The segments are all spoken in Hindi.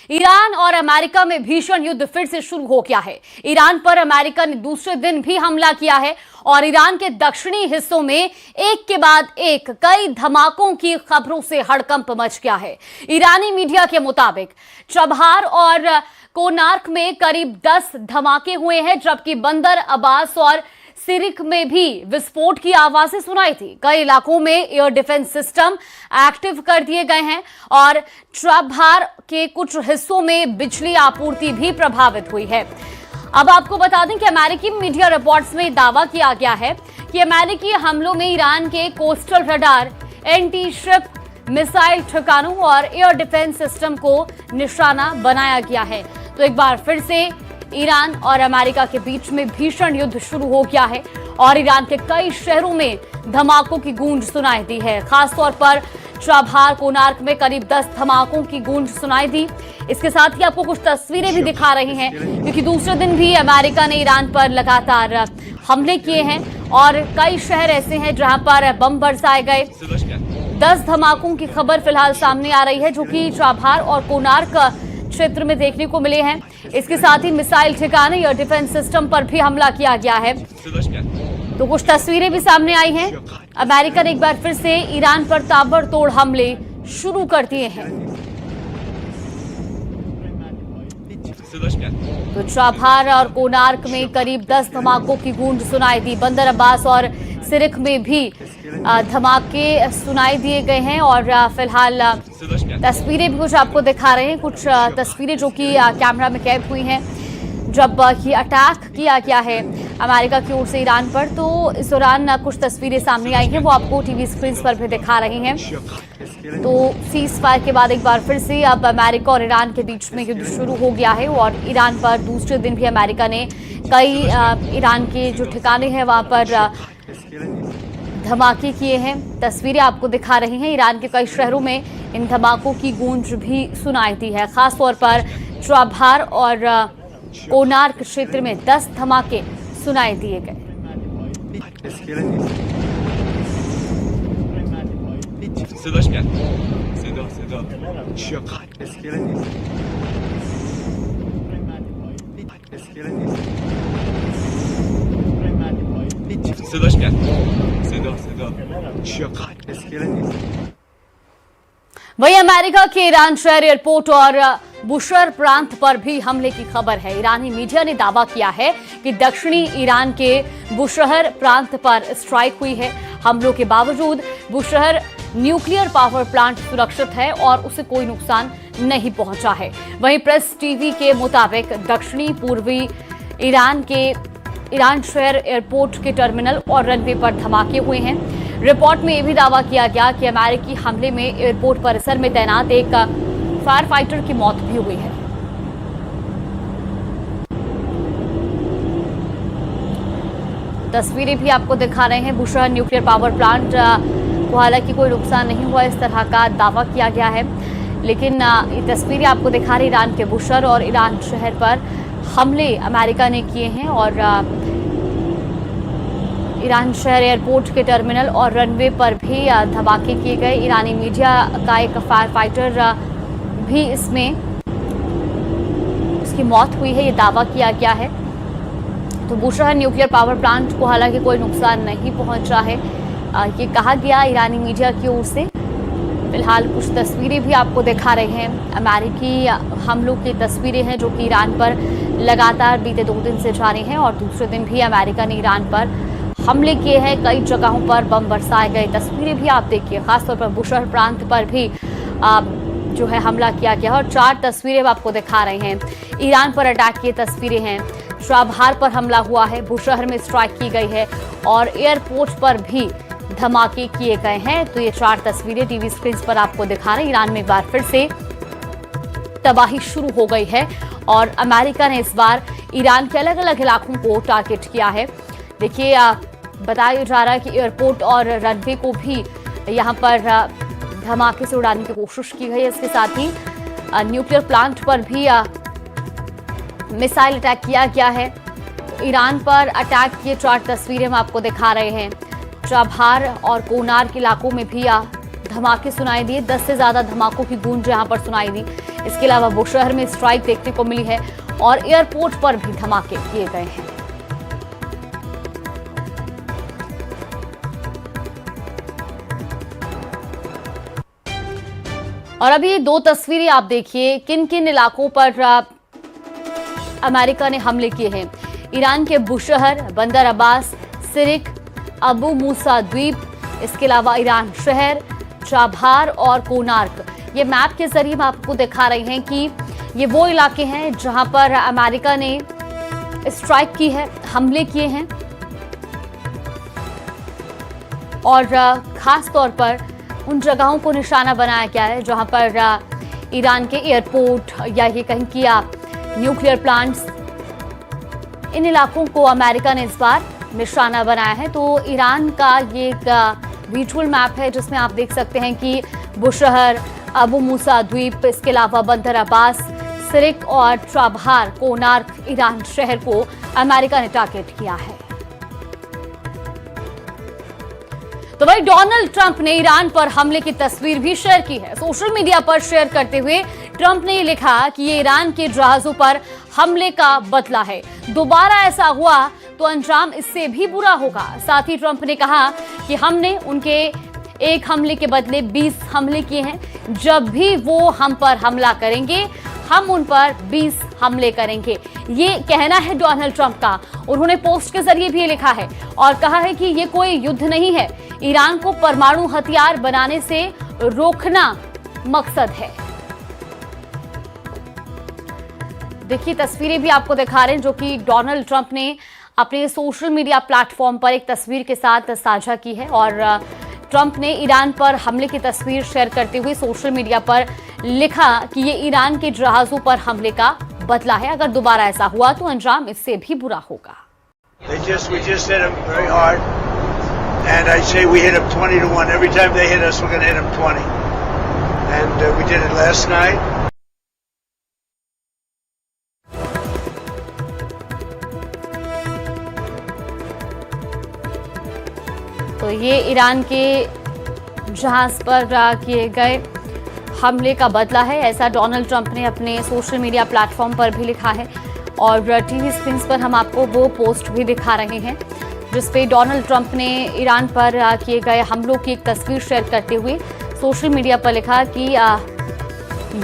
ईरान और अमेरिका में भीषण युद्ध फिर से शुरू हो गया है। ईरान पर अमेरिका ने दूसरे दिन भी हमला किया है और ईरान के दक्षिणी हिस्सों में एक के बाद एक कई धमाकों की खबरों से हड़कंप मच गया है। ईरानी मीडिया के मुताबिक चबहार और कोनार्क में करीब 10 धमाके हुए हैं, जबकि बंदर अब्बास और सिरिक में भी विस्फोट की आवाजें सुनाई थी। कई इलाकों में एयर डिफेंस सिस्टम एक्टिव कर दिए गए हैं और चबहार के कुछ हिस्सों में बिजली आपूर्ति भी प्रभावित हुई है। अब आपको बता दें कि अमेरिकी मीडिया रिपोर्ट्स में दावा किया गया है कि अमेरिकी हमलों में ईरान के coastal radar, anti ship missile ठिकानों और एयर डिफेंस सिस्टम को निशाना बनाया गया है। तो एक बार फिर से ईरान और अमेरिका के बीच में भीषण युद्ध शुरू हो गया है और ईरान के कई शहरों में धमाकों की गूंज सुनाई दी है। खासतौर पर चबहार कोनार्क में करीब 10 धमाकों की गूंज सुनाई दी। इसके साथ ही आपको कुछ तस्वीरें भी दिखा रही हैं, क्योंकि दूसरे दिन भी अमेरिका ने ईरान पर लगातार हमले किए हैं और कई शहर ऐसे हैं जहां पर बम बरसाए गए। 10 धमाकों की खबर फिलहाल सामने आ रही है, जो कि चबहार और कोनार्क क्षेत्र में देखने को मिले हैं। इसके साथ ही मिसाइल ठिकाने या डिफेंस सिस्टम पर भी हमला किया गया है। तो कुछ तस्वीरें भी सामने आई हैं। अमेरिका ने एक बार फिर से ईरान पर ताबड़तोड़ हमले शुरू कर दिए हैं। तो चबहार और कोनार्क में करीब 10 धमाकों की गूंज सुनाई दी। बंदर अब्बास और सिरिक में भी धमाके सुनाई दिए गए हैं और फिलहाल तस्वीरें भी कुछ आपको दिखा रहे हैं। कुछ तस्वीरें जो कि कैमरा में कैद हुई हैं जब ये अटैक किया गया है अमेरिका की ओर से ईरान पर। तो इस दौरान कुछ तस्वीरें सामने आई हैं, वो आपको टीवी स्क्रीन पर भी दिखा रही हैं। तो सीज फायर के बाद एक बार फिर से अब अमेरिका और ईरान के बीच में युद्ध शुरू हो गया है और ईरान पर दूसरे दिन भी अमेरिका ने कई ईरान के जो ठिकाने हैं वहां पर धमाके किए हैं। तस्वीरें आपको दिखा रही हैं। ईरान के कई शहरों में इन धमाकों की गूंज भी सुनाई दी है। खासतौर पर चबहार और कोनार्क क्षेत्र में 10 धमाके सुनाई दिए गए। वहीं अमेरिका के ईरान शहर एयरपोर्ट और बुशहर प्रांत पर भी हमले की खबर है। ईरानी मीडिया ने दावा किया है कि दक्षिणी ईरान के बुशहर प्रांत पर स्ट्राइक हुई है। हमलों के बावजूद बुशहर न्यूक्लियर पावर प्लांट सुरक्षित है और उसे कोई नुकसान नहीं पहुंचा है। वहीं प्रेस टीवी के मुताबिक दक्षिणी पूर्वी ईरान शहर एयरपोर्ट के टर्मिनल और रनवे पर धमाके हुए हैं। रिपोर्ट में यह भी दावा किया गया कि अमेरिकी हमले में एयरपोर्ट परिसर में तैनात एक फायर फाइटर की मौत भी हुई है। तस्वीरें भी आपको दिखा रहे हैं। बुशहर न्यूक्लियर पावर प्लांट को हालांकि कोई नुकसान नहीं हुआ, इस तरह का दावा किया गया है, लेकिन ये तस्वीरें आपको दिखा रही ईरान के बुशहर और ईरान शहर पर हमले अमेरिका ने किए हैं और ईरान शहर एयरपोर्ट के टर्मिनल और रनवे पर भी धमाके किए गए। ईरानी मीडिया का एक फायर फाइटर भी इसमें उसकी मौत हुई है, ये दावा किया गया है। तो बुशहर न्यूक्लियर पावर प्लांट को हालांकि कोई नुकसान नहीं पहुंचा है, ये कहा गया ईरानी मीडिया की ओर से। फिलहाल कुछ तस्वीरें भी आपको दिखा रहे हैं। अमेरिकी हमलों की तस्वीरें हैं जो कि ईरान पर लगातार बीते 2 दिन से जारी हैं और दूसरे दिन भी अमेरिका ने ईरान पर हमले किए हैं। कई जगहों पर बम बरसाए गए। तस्वीरें भी आप देखिए, खासतौर पर बुशहर प्रांत पर भी जो है हमला किया गया और 4 तस्वीरें आपको दिखा रहे हैं। ईरान पर अटैक की तस्वीरें हैं, चबहार पर हमला हुआ है, बुशहर में स्ट्राइक की गई है और एयरपोर्ट पर भी धमाके किए गए हैं। तो ये 4 तस्वीरें टीवी स्क्रीन पर आपको दिखा रहे हैं। ईरान में एक बार फिर से तबाही शुरू हो गई है और अमेरिका ने इस बार ईरान के अलग अलग इलाकों को टारगेट किया है। देखिए, बताया जा रहा है कि एयरपोर्ट और रनवे को भी यहाँ पर धमाके से उड़ाने की कोशिश की गई है। इसके साथ ही न्यूक्लियर प्लांट पर भी मिसाइल अटैक किया गया है। ईरान पर अटैक की 4 तस्वीरें हम आपको दिखा रहे हैं। चबहार और कोनार्क इलाकों में भी धमाके सुनाई दिए। 10 से ज्यादा धमाकों की गूंज यहां पर सुनाई दी। इसके अलावा बुशहर में स्ट्राइक देखने को मिली है और एयरपोर्ट पर भी धमाके किए गए हैं। और अभी दो तस्वीरें आप देखिए किन किन इलाकों पर अमेरिका ने हमले किए हैं। ईरान के बुशहर, बंदर अब्बास, सिरिक, अबू मूसा द्वीप, इसके अलावा ईरान शहर, चाबहार और कोनार्क। ये मैप के जरिए हम आपको दिखा रहे हैं कि ये वो इलाके हैं जहां पर अमेरिका ने स्ट्राइक की है, हमले किए हैं और खास तौर पर उन जगहों को निशाना बनाया गया है जहां पर ईरान के एयरपोर्ट या ये कहीं कि न्यूक्लियर प्लांट्स, इन इलाकों को अमेरिका ने इस बार निशाना बनाया है। तो ईरान का ये एक विजुअल मैप है जिसमें आप देख सकते हैं कि बुशहर, अबू मूसा द्वीप, इसके अलावा बंदर अब्बास, सिरिक और चाबहार, कोनार्क, ईरान शहर को अमेरिका ने टारगेट किया है। तो वही डोनाल्ड ट्रंप ने ईरान पर हमले की तस्वीर भी शेयर की है। सोशल मीडिया पर शेयर करते हुए ट्रंप ने लिखा कि ये ईरान के जहाजों पर हमले का बदला है, दोबारा ऐसा हुआ तो अंजाम इससे भी बुरा होगा। साथ ही ट्रंप ने कहा कि हमने उनके एक हमले के बदले 20 हमले किए हैं, जब भी वो हम पर हमला करेंगे हम उन पर 20 हमले करेंगे। ये कहना है डोनाल्ड ट्रंप का। उन्होंने पोस्ट के जरिए भी लिखा है और कहा है कि ये कोई युद्ध नहीं है, ईरान को परमाणु हथियार बनाने से रोकना मकसद है। देखिए तस्वीरें भी आपको दिखा रहे हैं जो कि डोनाल्ड ट्रंप ने अपने सोशल मीडिया प्लेटफॉर्म पर एक तस्वीर के साथ साझा की है और ट्रंप ने ईरान पर हमले की तस्वीर शेयर करते हुए सोशल मीडिया पर लिखा कि ये ईरान के जहाजों पर हमले का बदला है, अगर दोबारा ऐसा हुआ तो अंजाम इससे भी बुरा होगा। We just hit them very hard, and I say we hit them 20-1. Every time they hit us, we're going to hit them 20. And we did it last night. तो ये ईरान के जहाज पर किए गए हमले का बदला है, ऐसा डोनाल्ड ट्रंप ने अपने सोशल मीडिया प्लेटफॉर्म पर भी लिखा है। और टीवी स्क्रीन पर हम आपको वो पोस्ट भी दिखा रहे हैं जिसपे डोनाल्ड ट्रंप ने ईरान पर किए गए हमलों की एक तस्वीर शेयर करते हुए सोशल मीडिया पर लिखा कि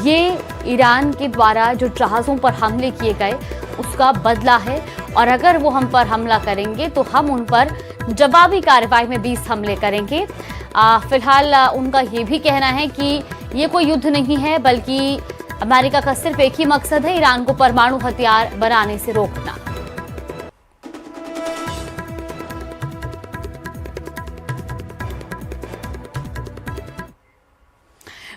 ये ईरान के द्वारा जो जहाज़ों पर हमले किए गए उसका बदला है और अगर वो हम पर हमला करेंगे तो हम उन पर जवाबी कार्रवाई में 20 हमले करेंगे। फिलहाल उनका ये भी कहना है कि ये कोई युद्ध नहीं है बल्कि अमेरिका का सिर्फ एक ही मकसद है, ईरान को परमाणु हथियार बनाने से रोकना।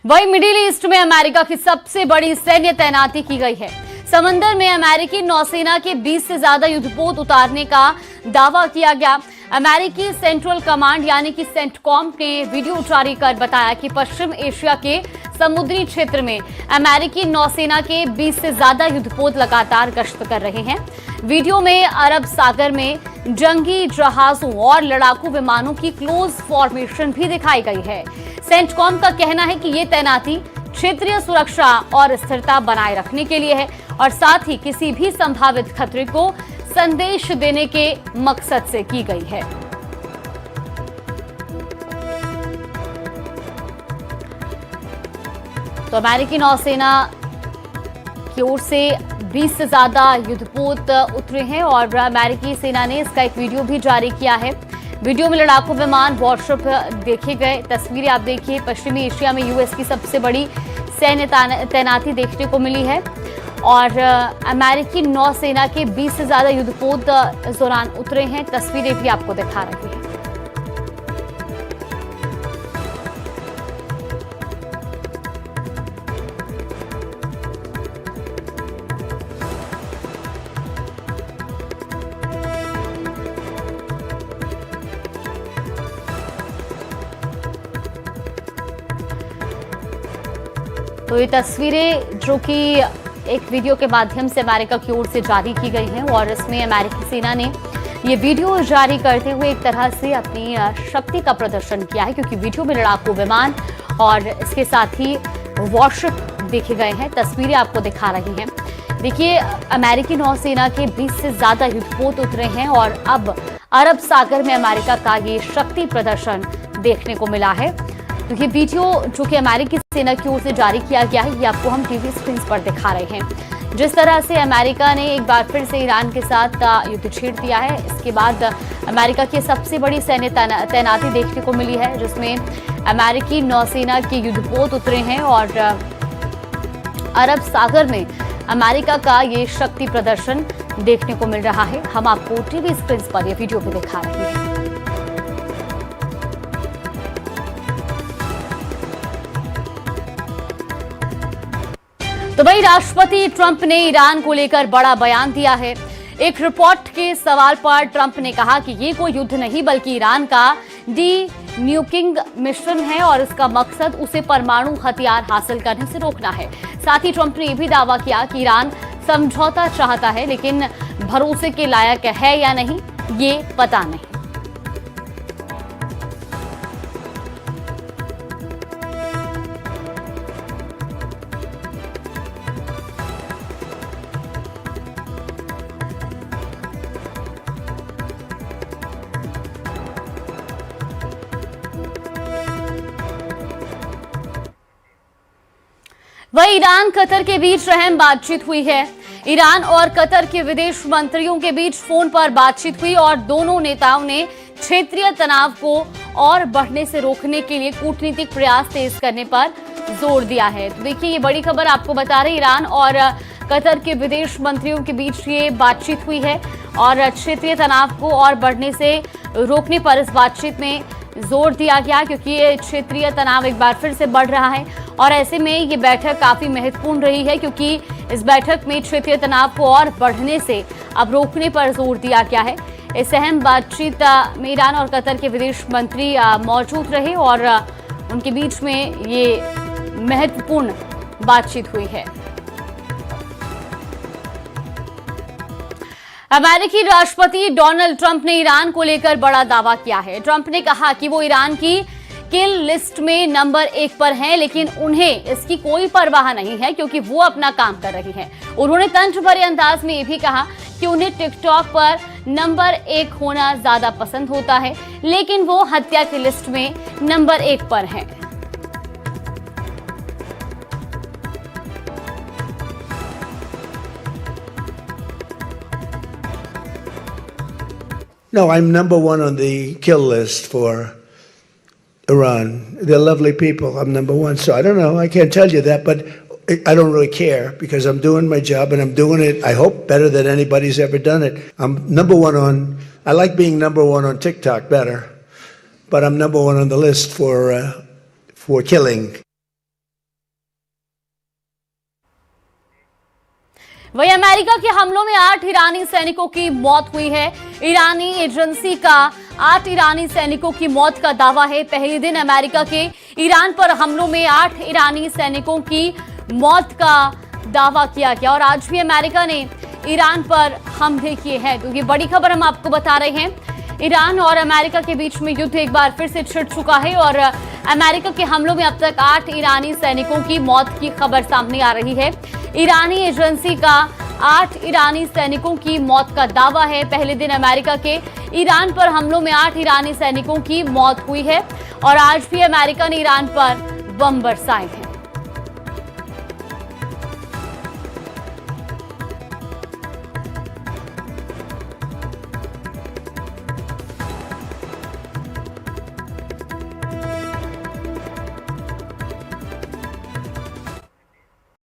वही मिडिल ईस्ट में अमेरिका की सबसे बड़ी सैन्य तैनाती की गई है। समंदर में अमेरिकी नौसेना के 20 से ज्यादा युद्धपोत उतारने का दावा किया गया। अमेरिकी सेंट्रल कमांड यानी कि सेंटकॉम ने वीडियो जारी कर बताया कि पश्चिम एशिया के समुद्री क्षेत्र में अमेरिकी नौसेना के 20 से ज्यादा युद्धपोत लगातार गश्त कर रहे हैं। वीडियो में अरब सागर में जंगी जहाजों और लड़ाकू विमानों की क्लोज फॉर्मेशन भी दिखाई गई है। सेंटकॉम का कहना है कि ये तैनाती क्षेत्रीय सुरक्षा और स्थिरता बनाए रखने के लिए है और साथ ही किसी भी संभावित खतरे को संदेश देने के मकसद से की गई है। तो अमेरिकी नौसेना की ओर से 20 से ज्यादा युद्धपोत उतरे हैं और अमेरिकी सेना ने इसका एक वीडियो भी जारी किया है। वीडियो में लड़ाकू विमान, वॉरशिप देखे गए। तस्वीरें आप देखिए, पश्चिमी एशिया में यूएस की सबसे बड़ी सैन्य तैनाती देखने को मिली है और अमेरिकी नौसेना के 20 से ज्यादा युद्धपोत इस दौरान उतरे हैं। तस्वीरें भी आपको दिखा रही हैं। तो ये तस्वीरें जो कि एक वीडियो के माध्यम से अमेरिका की ओर से जारी की गई हैं और इसमें अमेरिकी सेना ने ये वीडियो जारी करते हुए एक तरह से अपनी शक्ति का प्रदर्शन किया है, क्योंकि वीडियो में लड़ाकू विमान और इसके साथ ही वॉरशिप देखे गए हैं। तस्वीरें आपको दिखा रही हैं। देखिए, अमेरिकी नौसेना के 20 से ज्यादा युद्धपोत उतरे हैं और अब अरब सागर में अमेरिका का ये शक्ति प्रदर्शन देखने को मिला है। तो ये वीडियो जो कि अमेरिकी सेना की ओर से जारी किया गया है, ये आपको हम टीवी स्क्रीन पर दिखा रहे हैं। जिस तरह से अमेरिका ने एक बार फिर से ईरान के साथ युद्ध छेड़ दिया है, इसके बाद अमेरिका की सबसे बड़ी सैन्य तैनाती देखने को मिली है, जिसमें अमेरिकी नौसेना के युद्धपोत उतरे हैं और अरब सागर में अमेरिका का ये शक्ति प्रदर्शन देखने को मिल रहा है। हम आपको टीवी स्क्रीन पर ये वीडियो भी दिखा रहे हैं। तो भाई, राष्ट्रपति ट्रंप ने ईरान को लेकर बड़ा बयान दिया है। एक रिपोर्ट के सवाल पर ट्रंप ने कहा कि ये कोई युद्ध नहीं बल्कि ईरान का डी न्यूकिंग मिशन है और इसका मकसद उसे परमाणु हथियार हासिल करने से रोकना है। साथ ही ट्रंप ने यह भी दावा किया कि ईरान समझौता चाहता है, लेकिन भरोसे के लायक है या नहीं ये पता नहीं। वही ईरान कतर के बीच अहम बातचीत हुई है। ईरान और कतर के विदेश मंत्रियों के बीच फोन पर बातचीत हुई और दोनों नेताओं ने क्षेत्रीय तनाव को और बढ़ने से रोकने के लिए कूटनीतिक प्रयास तेज करने पर जोर दिया है। तो देखिए, ये बड़ी खबर आपको बता रहे, ईरान और कतर के विदेश मंत्रियों के बीच ये बातचीत हुई है और क्षेत्रीय तनाव को और बढ़ने से रोकने पर इस बातचीत में जोर दिया गया, क्योंकि ये क्षेत्रीय तनाव एक बार फिर से बढ़ रहा है और ऐसे में ये बैठक काफी महत्वपूर्ण रही है, क्योंकि इस बैठक में क्षेत्रीय तनाव को और बढ़ने से अब रोकने पर जोर दिया गया है। इस अहम बातचीत में ईरान और कतर के विदेश मंत्री मौजूद रहे और उनके बीच में ये महत्वपूर्ण बातचीत हुई है। अमेरिकी राष्ट्रपति डोनाल्ड ट्रंप ने ईरान को लेकर बड़ा दावा किया है। ट्रंप ने कहा कि वो ईरान की किल लिस्ट में नंबर 1 पर हैं, लेकिन उन्हें इसकी कोई परवाह नहीं है क्योंकि वो अपना काम कर रही हैं। उन्होंने तंज भरे अंदाज में ये भी कहा कि उन्हें टिकटॉक पर नंबर 1 होना ज्यादा पसंद होता है, लेकिन वो हत्या की लिस्ट में नंबर 1 पर हैं। No, I'm number 1 on the kill list for Iran. They're lovely people. I'm number 1. So I don't know. I can't tell you that, but I don't really care because I'm doing my job and I'm doing it, I hope, better than anybody's ever done it. I'm number 1 on, I like being number 1 on TikTok better, but I'm number 1 on the list for killing. वही अमेरिका के हमलों में 8 ईरानी सैनिकों की मौत हुई है। ईरानी एजेंसी का 8 ईरानी सैनिकों की मौत का दावा है। पहले दिन अमेरिका के ईरान पर हमलों में 8 ईरानी सैनिकों की मौत का दावा किया गया और आज भी अमेरिका ने ईरान पर हमले किए हैं। तो ये बड़ी खबर हम आपको बता रहे हैं। ईरान और अमेरिका के बीच में युद्ध एक बार फिर से छिड़ चुका है और अमेरिका के हमलों में अब तक 8 ईरानी सैनिकों की मौत की खबर सामने आ रही है। ईरानी एजेंसी का 8 ईरानी सैनिकों की मौत का दावा है। पहले दिन अमेरिका के ईरान पर हमलों में 8 ईरानी सैनिकों की मौत हुई है और आज भी अमेरिका ने ईरान पर बम बरसाए हैं।